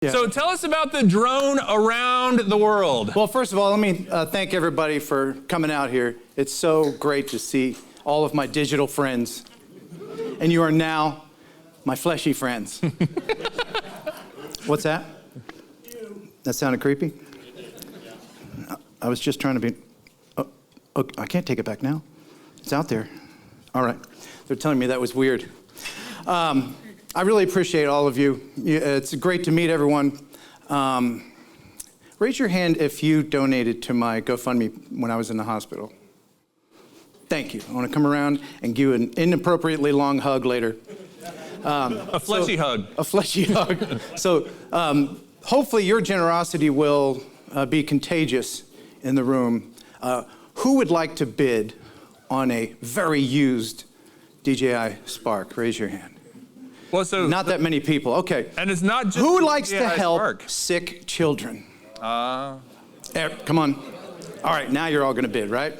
Yeah. So tell us about the drone around the world. Well, first of all, let me thank everybody for coming out here. It's so great to see all of my digital friends. And you are now my fleshy friends. What's that? That sounded creepy? I was just trying to be... Oh, I can't take it back now. It's out there. All right. They're telling me that was weird. I really appreciate all of you. It's great to meet everyone. Raise your hand if you donated to my GoFundMe when I was in the hospital. Thank you. I want to come around and give you an inappropriately long hug later. A fleshy hug. A fleshy hug. So hopefully your generosity will be contagious in the room. Who would like to bid on a very used DJI Spark? Raise your hand. Well, so not that many people. Okay. And it's not just who likes to help Spark? Sick children? Come on. All right, now you're all going to bid, right?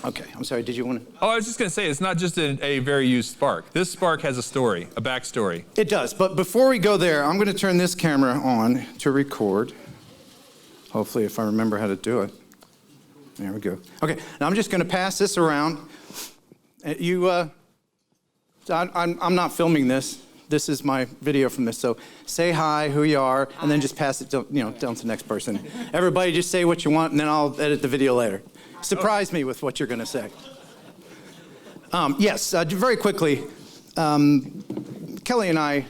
Okay, I'm sorry, did you want to? Oh, I was just going to say, it's not just a very used Spark. This Spark has a story, a backstory. It does, but before we go there, I'm going to turn this camera on to record. Hopefully, if I remember how to do it. There we go. Okay, now I'm just going to pass this around. I'm not filming this. This is my video from this. So say hi, who you are, and then just pass it to, down to the next person. Everybody just say what you want, and then I'll edit the video later. Surprise me with what you're going to say. Yes, very quickly, Kelly and I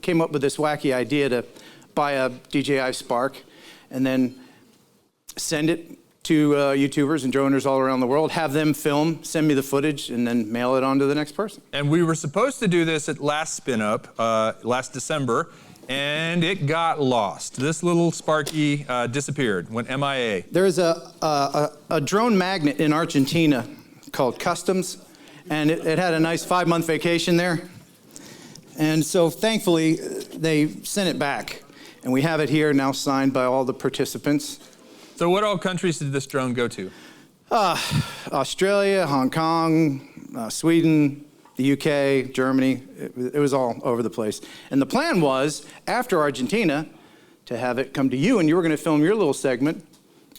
came up with this wacky idea to buy a DJI Spark and then send it to YouTubers and droners all around the world, have them film, send me the footage, and then mail it on to the next person. And we were supposed to do this at last Spin Up, last December, and it got lost. This little Sparky disappeared, went MIA. There is a drone magnet in Argentina called Customs, and it had a nice 5-month vacation there. And so thankfully, they sent it back. And we have it here now signed by all the participants. So what all countries did this drone go to? Australia, Hong Kong, Sweden, the UK, Germany. It was all over the place. And the plan was, after Argentina, to have it come to you, and you were going to film your little segment.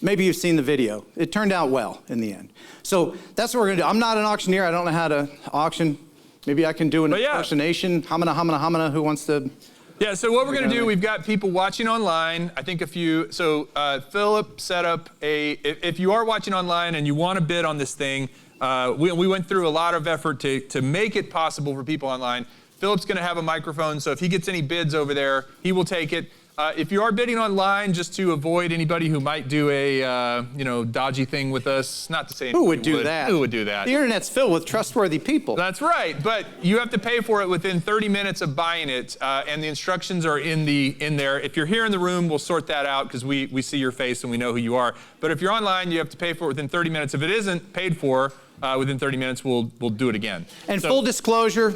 Maybe you've seen the video. It turned out well in the end. So that's what we're going to do. I'm not an auctioneer. I don't know how to auction. Maybe I can do an impersonation. Hamana, hamana, hamana. Who wants to... Yeah, so what we're going to do, we've got people watching online. I think Philip set up if you are watching online and you want to bid on this thing, we went through a lot of effort to make it possible for people online. Philip's going to have a microphone, so if he gets any bids over there, he will take it. If you are bidding online, just to avoid anybody who might do a dodgy thing with us, not to say who would do that? Who would do that? The internet's filled with trustworthy people. That's right, but you have to pay for it within 30 minutes of buying it, and the instructions are in there. If you're here in the room, we'll sort that out because we see your face and we know who you are. But if you're online, you have to pay for it within 30 minutes. If it isn't paid for within 30 minutes, we'll do it again. And full disclosure,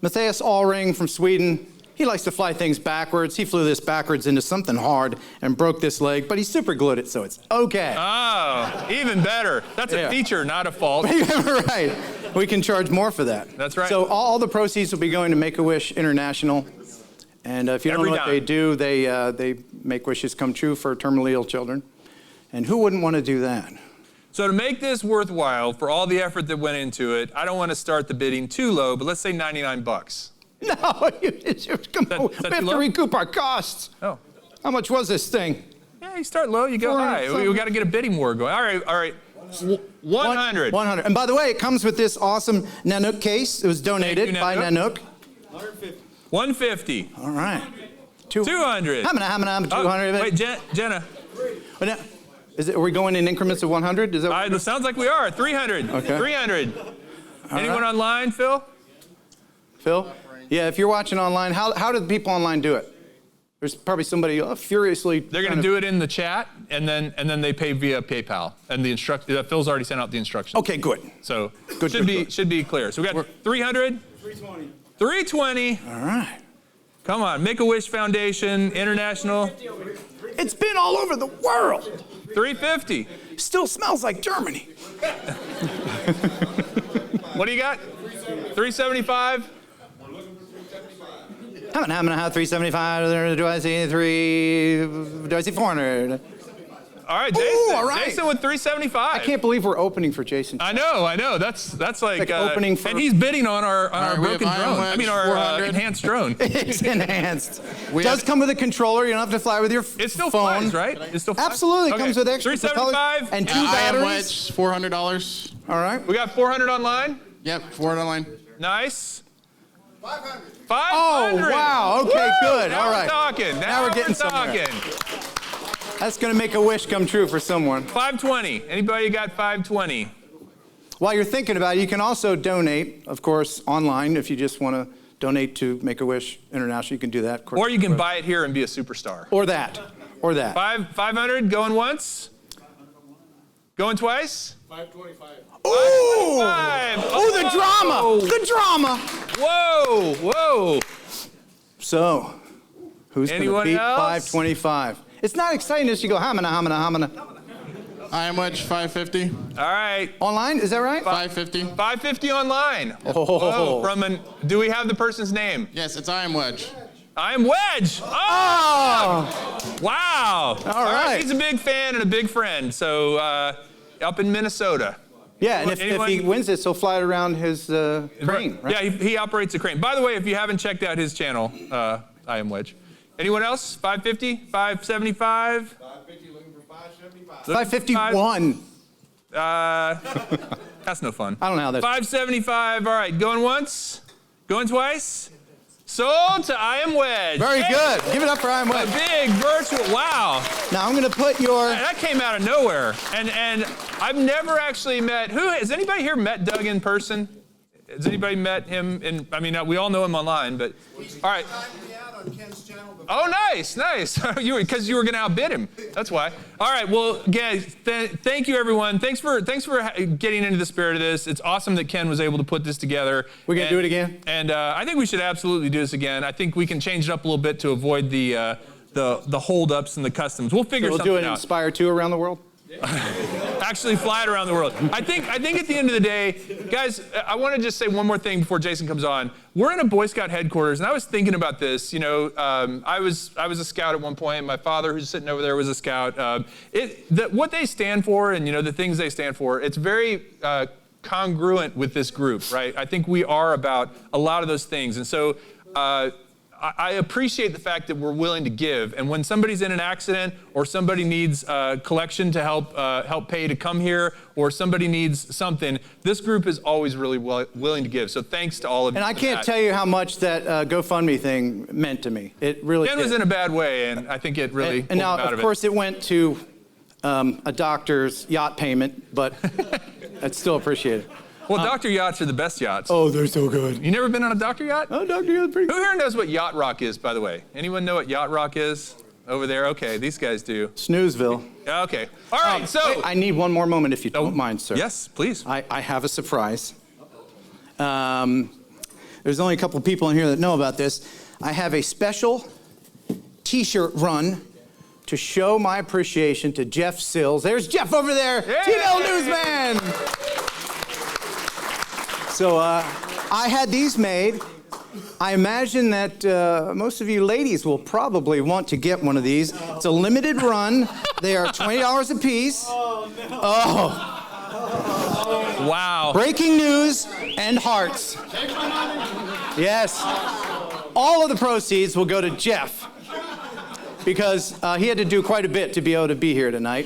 Matthias Allring from Sweden. He likes to fly things backwards. He flew this backwards into something hard and broke this leg, but he super glued it, so it's okay. Oh, even better. That's a feature, not a fault. Right. We can charge more for that. That's right. So all the proceeds will be going to Make-A-Wish International. And if you don't know what they do, they make wishes come true for terminally ill children. And who wouldn't want to do that? So to make this worthwhile for all the effort that went into it, I don't want to start the bidding too low, but let's say $99. No, we have to recoup our costs. Oh. How much was this thing? Yeah, you start low, you go high. We got to get a bidding war going. All right. 100. 100. And by the way, it comes with this awesome Nanook case. It was donated by Nanook. 150. 150. All right. 200. How many? 200. Oh, wait, Jenna. Are we going in increments of 100? Is that it sounds like we are. 300. Okay. 300. Anyone online, Phil? Phil? Yeah, if you're watching online, how do the people online do it? There's probably somebody furiously... They're going to do it in the chat, and then they pay via PayPal. And Phil's already sent out the instructions. Okay, good. So should be clear. So we got 300? 320. 320. All right. Come on, Make-A-Wish Foundation, International. It's been all over the world. 350. Still smells like Germany. What do you got? 375? How many, 375? Do I see 3? Do I see 400? All right, Ooh, Jason. all right. Jason with 375. I can't believe we're opening for Jason. I know. That's like opening for... And he's bidding on our right, we broken have drone. Iron Wedge, I mean, our 400. enhanced drone. It's enhanced. Does come with a controller. You don't have to fly with your It still phone. flies, right? It still flies? Absolutely. Okay. Comes with extra 375 and 2 Iron batteries. Wedge, $400. All right. We got 400 online. Yep, 400 online. Nice. 500. Oh, wow. Okay, Woo! good. Now All we're right. talking. Now we're getting somewhere. That's going to make a wish come true for someone. 520. Anybody got 520? While you're thinking about it, you can also donate, of course, online. If you just want to donate to Make-A-Wish International, you can do that. Of course. Or you can buy it here and be a superstar. Or that. 500 going once? Going twice? 525. Ooh! 5. Oh, the drama! The drama! Whoa! So, who's going to Anyone beat else? 525? It's not exciting as you go, hamina. Iron Wedge, 550. All right. Online, is that right? 550. 550 online. Oh. Whoa, do we have the person's name? Yes, it's Iron Wedge. I am Wedge. Oh! Wow. All right. He's a big fan and a big friend. So up in Minnesota. Yeah, and if he wins this, he'll fly it around his crane, right? Yeah, he operates a crane. By the way, if you haven't checked out his channel, I am Wedge. Anyone else? 550? 575? 550, looking for 575. 551. That's no fun. I don't know how that's... 575. All right, going once? Going twice? Sold to I am Wedge. Very good. Give it up for Iron A Wedge. big virtual, wow. Now I'm going to put your... That came out of nowhere. And I've never actually met, has anybody here met Doug in person? Has anybody met him we all know him online, but, all right. Oh, nice. Because you were going to outbid him. That's why. All right. Well, guys, thank you, everyone. Thanks for getting into the spirit of this. It's awesome that Ken was able to put this together. We're going to do it again? And I think we should absolutely do this again. I think we can change it up a little bit to avoid the holdups and the customs. We'll figure We'll something do it in out. Inspire 2 around the world? Actually fly it around the world. I think at the end of the day, guys, I want to just say one more thing before Jason comes on. We're in a Boy Scout headquarters, and I was thinking about this. You know, I was a scout at one point. My father, who's sitting over there, was a scout. What they stand for, and the things they stand for, it's very congruent with this group, right? I think we are about a lot of those things, and so. I appreciate the fact that we're willing to give, and when somebody's in an accident, or somebody needs collection to help pay to come here, or somebody needs something, this group is always really willing to give. So thanks to all of you. And I can't tell you how much that GoFundMe thing meant to me. It really Ken did. was in a bad way, and I think it really pulled and now, him out of course, it went to a doctor's yacht payment, but it's still appreciated. Well, Dr. Yachts are the best yachts. Oh, they're so good. You never been on a Dr. Yacht? Oh, Dr. Yacht's pretty Who good. here knows what Yacht Rock is, by the way? Anyone know what Yacht Rock is? Over there? Okay, these guys do. Snoozeville. Okay. All right, so. Wait, I need one more moment if you don't mind, sir. Yes, please. I have a surprise. There's only a couple people in here that know about this. I have a special T-shirt run to show my appreciation to Jeff Sills. There's Jeff over there, TL Newsman. So I had these made. I imagine that most of you ladies will probably want to get one of these. It's a limited run. They are $20 a piece. Oh. Wow. Breaking news and hearts. Yes. All of the proceeds will go to Jeff because he had to do quite a bit to be able to be here tonight.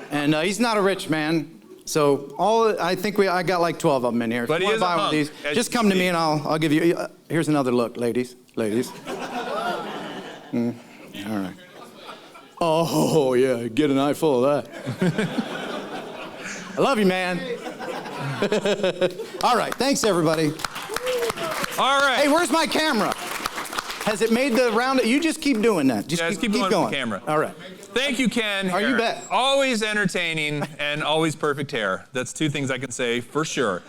And he's not a rich man. So I got like 12 of them in here. But if he you is want to buy a one of hunk, these, just come to me and I'll give you. Here's another look, ladies. All right. Oh yeah, get an eye full of that. I love you, man. All right, thanks everybody. All right. Hey, where's my camera? Has it made the round? You just keep doing that. Just keep going with the camera. All right. Thank you, Ken. Oh, you bet. Always entertaining and always perfect hair. That's two things I can say for sure.